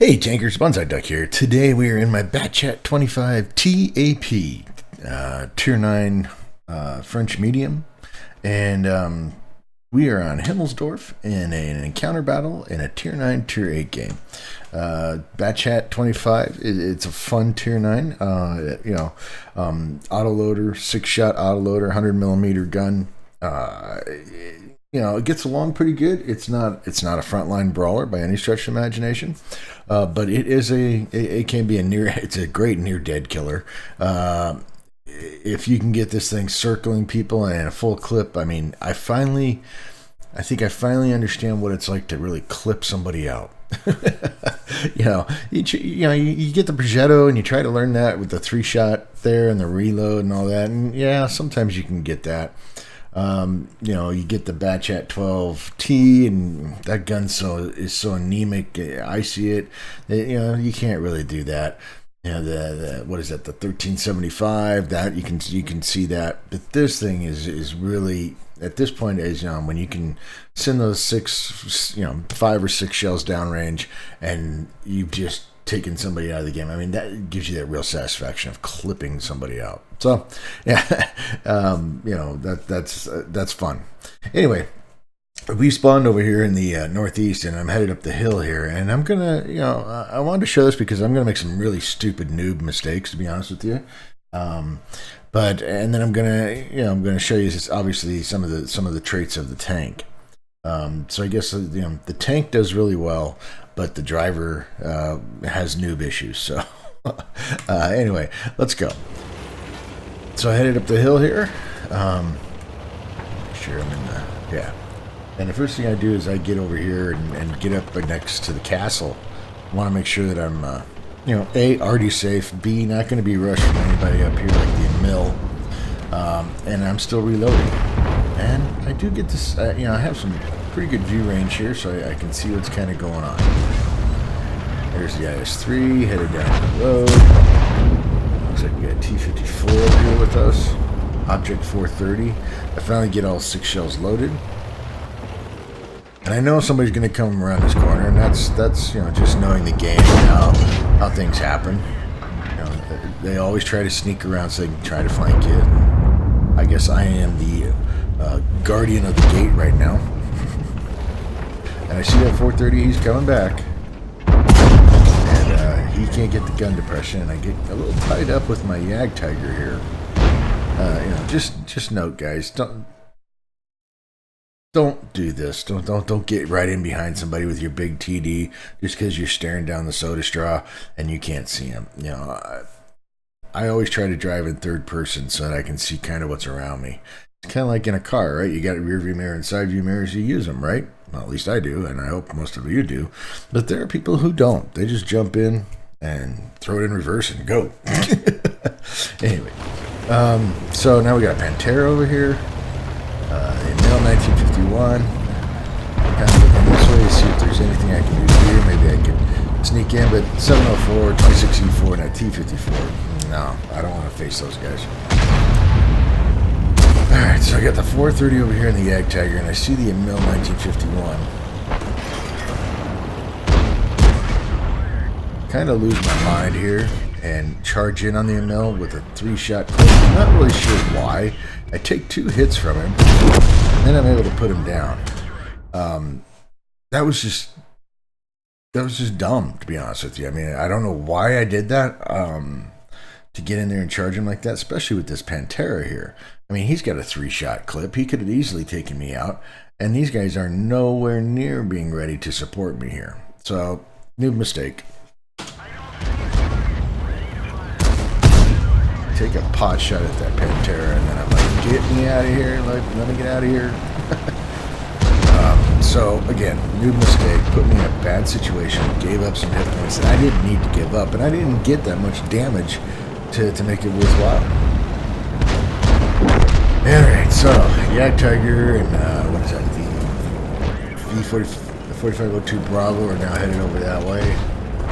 Hey Tankers, Bonsai Duck here. Today we are in my Batchat 25 TAP, Tier 9 French Medium, and we are on Himmelsdorf in an encounter battle in a Tier 9, Tier 8 game. Batchat 25, it's a fun Tier 9, autoloader, 6-shot autoloader, 100mm gun. It gets along pretty good. It's not a frontline brawler by any stretch of imagination, but it can be it's a great near dead killer. If you can get this thing circling people and a full clip, I think I finally understand what it's like to really clip somebody out. You get the Progetto and you try to learn that with the 3-shot there and the reload and all that, and yeah, sometimes you can get that. You get the Batchat 12T, and that gun is so anemic. I see it. You can't really do that. The what is that? The 1375. That you can see that. But this thing is really, at this point, is when you can send those 5 or 6 shells downrange, and you've just taking somebody out of the game. That gives you that real satisfaction of clipping somebody out. So, yeah, that's fun. Anyway, we spawned over here in the northeast, and I'm headed up the hill here, and I'm gonna, I wanted to show this because I'm gonna make some really stupid noob mistakes, to be honest with you. And then I'm gonna show you obviously some of the traits of the tank. So I guess the tank does really well, but the driver has noob issues. So anyway, let's go. So I headed up the hill here. Make sure I'm in and the first thing I do is I get over here and get up next to the castle. I want to make sure that I'm A, already safe, B, not going to be rushed from anybody up here like the mill, and I'm still reloading. And I do get this, I have some pretty good view range here, so I can see what's kind of going on. There's the IS-3 headed down the road. Looks like we got T-54 up here with us. Object 430. I finally get all 6 shells loaded. And I know somebody's going to come around this corner, and that's just knowing the game and how things happen. They always try to sneak around so they can try to flank you. I guess I am the guardian of the gate right now. And I see that 430, he's coming back. And he can't get the gun depression, and I get a little tied up with my Yag Tiger here. Just note, guys, don't do this. Don't get right in behind somebody with your big TD just because you're staring down the soda straw and you can't see him. I always try to drive in third person so that I can see kind of what's around me. It's kind of like in a car, right? You got a rear view mirror and side view mirrors. You use them, right? Well, at least I do, and I hope most of you do. But there are people who don't. They just jump in and throw it in reverse and go. Anyway, so now we got a Pantera over here. The Mil 1951. Kind of looking this way to see if there's anything I can do here. Maybe I can sneak in, but 704, 26E4, and a T-54. No, I don't want to face those guys. Alright, so I got the 430 over here in the Yag Tiger, and I see the Mil 1951. Kind of lose my mind here and charge in on the Mil with a 3-shot clip. I'm not really sure why. I take 2 hits from him, and then I'm able to put him down. That was just dumb, to be honest with you. I don't know why I did that, to get in there and charge him like that, especially with this Pantera here. He's got a 3-shot clip. He could have easily taken me out, and these guys are nowhere near being ready to support me here. So, new mistake. Take a pot shot at that Pantera, and then I'm like, get me out of here, let me get out of here. So again, new mistake, put me in a bad situation, gave up some hit points that I didn't need to give up, and I didn't get that much damage to make it worthwhile. Alright, so Yag Tiger and what is that, the 4502 Bravo are now headed over that way.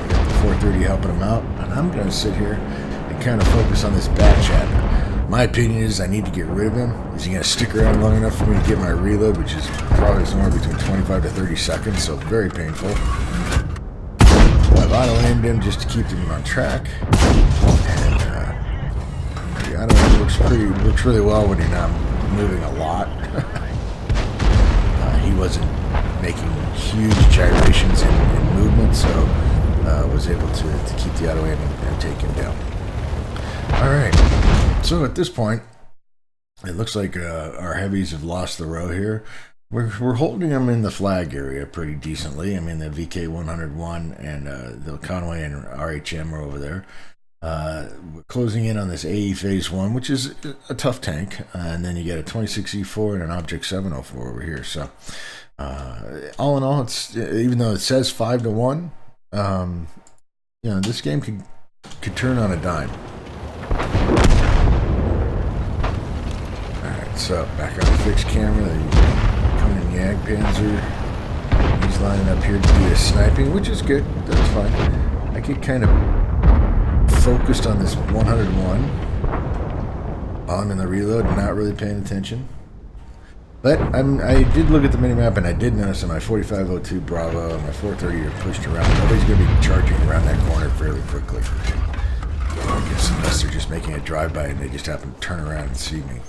Got the 430 helping them out, and I'm going to sit here and kind of focus on this Batchat. My opinion is I need to get rid of him. Is he going to stick around long enough for me to get my reload, which is probably somewhere between 25 to 30 seconds, so very painful. But I've auto-aimed him just to keep him on track. And the auto-aim works really well when you're not moving a lot. He wasn't making huge gyrations in movement, so was able to keep the auto-aim and take him down. Alright, so at this point, it looks like our heavies have lost the row here. We're holding them in the flag area pretty decently. I mean, the VK-101 and the Conway and RHM are over there. We're closing in on this AE Phase 1, which is a tough tank. And then you get a 26E4 and an Object 704 over here. So, all in all, it's, even though it says 5-1, this game could turn on a dime. Alright, so back on the fixed camera. Coming in Jagdpanzer. He's lining up here to do his sniping, which is good. That's fine. I get kind of focused on this 101 while I'm in the reload and not really paying attention. But I did look at the minimap and I did notice that my 4502 Bravo and my 430 are pushed around. Nobody's going to be charging around that corner fairly quickly. I guess unless they're just making a drive-by and they just happen to turn around and see me.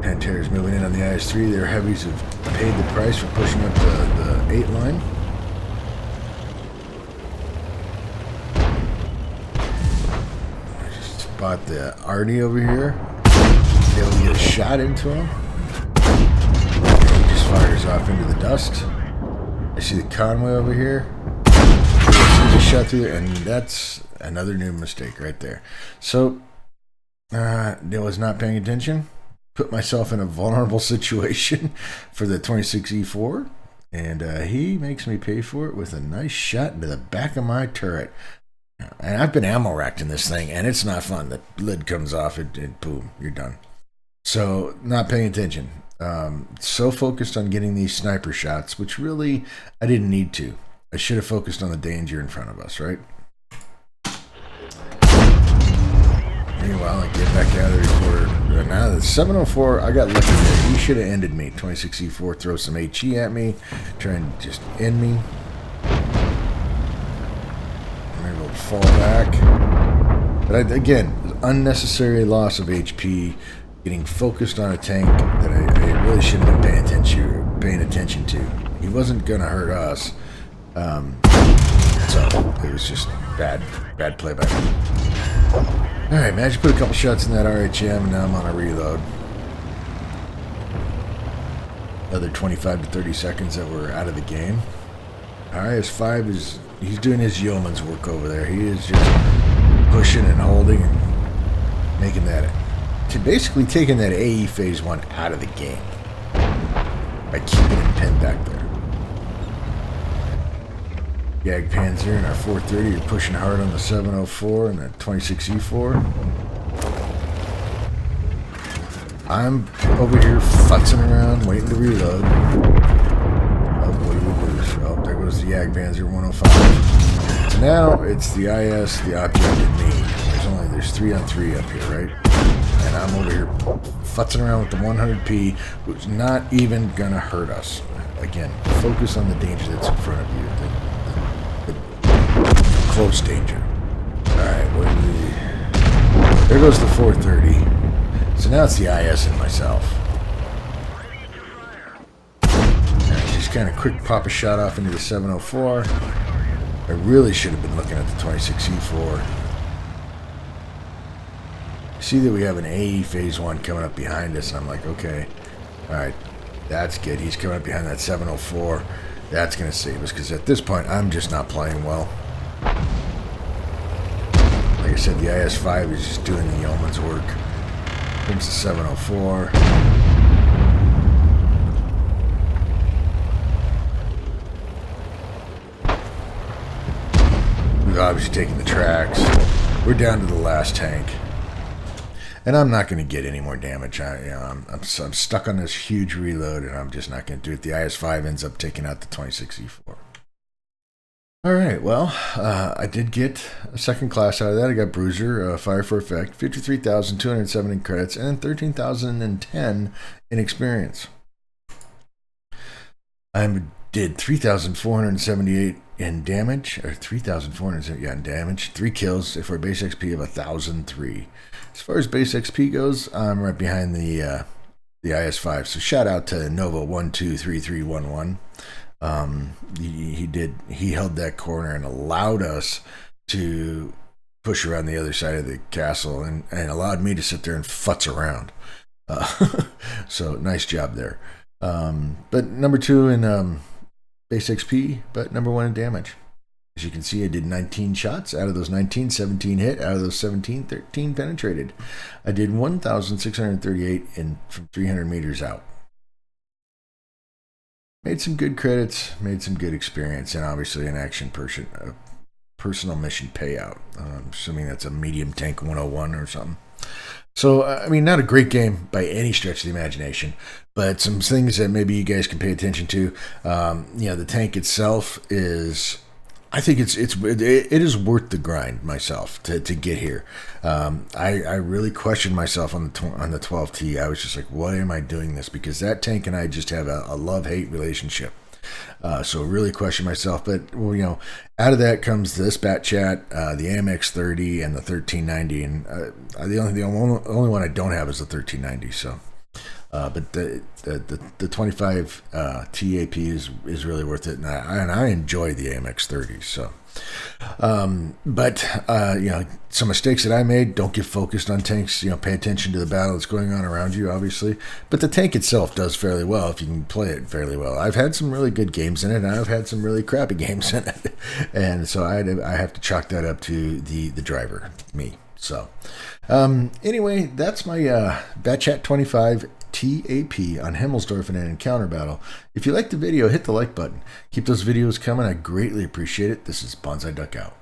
Pantera's moving in on the IS-3. Their heavies have paid the price for pushing up the 8 line. I just spot the Artie over here. Be able to get a shot into him. And he just fires off into the dust. I see the Conway over here. He just shot through there, and that's another new mistake right there. So, I was not paying attention. Put myself in a vulnerable situation for the 26E4, and he makes me pay for it with a nice shot into the back of my turret. And I've been ammo racked in this thing, and it's not fun. The lid comes off, and boom, you're done. So, not paying attention. So focused on getting these sniper shots, which really, I didn't need to. I should have focused on the danger in front of us, right? Meanwhile, I get back out of there before... Now, the 704, I got lucky there. He should have ended me. 26E4 throws some HE at me, trying to just end me. I'm able to fall back. But again, unnecessary loss of HP, getting focused on a tank that I really shouldn't have been paying attention to. He wasn't going to hurt us. So, it was just bad play by me. Alright, man, I just put a couple shots in that RHM, and now I'm on a reload. Another 25 to 30 seconds that we're out of the game. IS-5 he's doing his yeoman's work over there. He is just pushing and holding and making that, basically taking that AE Phase 1 out of the game by keeping him pinned back there. Jagdpanzer and our 430 are pushing hard on the 704 and the 26E4. I'm over here futzing around, waiting to reload. Oh, what do we lose? Oh, there goes the Jagdpanzer 105. So now it's the IS, the object, and me. There's 3-on-3 up here, right? And I'm over here futzing around with the 100p, who's not even gonna hurt us. Again, focus on the danger that's in front of you. Close danger. Alright, there goes the 430. So now it's the IS and myself. And just kind of quick pop a shot off into the 704. I really should have been looking at the 26E4. See that we have an AE Phase 1 coming up behind us, and I'm like, okay, alright, that's good. He's coming up behind that 704. That's going to save us, because at this point, I'm just not playing well. Like I said, the IS-5 is just doing the yeoman's work. Comes the 704. We've obviously taken the tracks. We're down to the last tank. And I'm not going to get any more damage. I'm stuck on this huge reload, and I'm just not going to do it. The IS-5 ends up taking out the 26E4. Alright, well, I did get a second class out of that. I got Bruiser, Fire for Effect, 53,207 in credits, and 13,010 in experience. I'm did 3,478 in damage, or 3,400, yeah, in damage, 3 kills for a base XP of 1,003. As far as base XP goes, I'm right behind the IS5. So shout out to Nova123311. He held that corner and allowed us to push around the other side of the castle, and allowed me to sit there and futz around. So nice job there. But number 2 in base XP, but number 1 in damage. As you can see, I did 19 shots. Out of those 19, 17 hit. Out of those 17, 13 penetrated. I did 1,638 from 300 meters out. Made some good credits, made some good experience, and obviously an action personal mission payout. Assuming that's a medium tank 101 or something. So, I mean, not a great game by any stretch of the imagination, but some things that maybe you guys can pay attention to. The tank itself is, I think it is worth the grind myself to get here. I really questioned myself on the 12T. I was just like, why am I doing this? Because that tank and I just have a love-hate relationship. So really question myself, but out of that comes this Bat Chat, the AMX30 and the 1390, and the only one I don't have is the 1390. So, but the 25 TAP is really worth it, and I enjoy the AMX30. So, but some mistakes that I made: don't get focused on tanks. Pay attention to the battle that's going on around you, obviously. But the tank itself does fairly well if you can play it fairly well. I've had some really good games in it, and I've had some really crappy games in it, and so I have to chalk that up to the driver, me. So, anyway, that's my Bat Chat 25 TAP on Himmelsdorf in an encounter battle. If you liked the video, hit the like button. Keep those videos coming. I greatly appreciate it. This is Bonsai Duck out.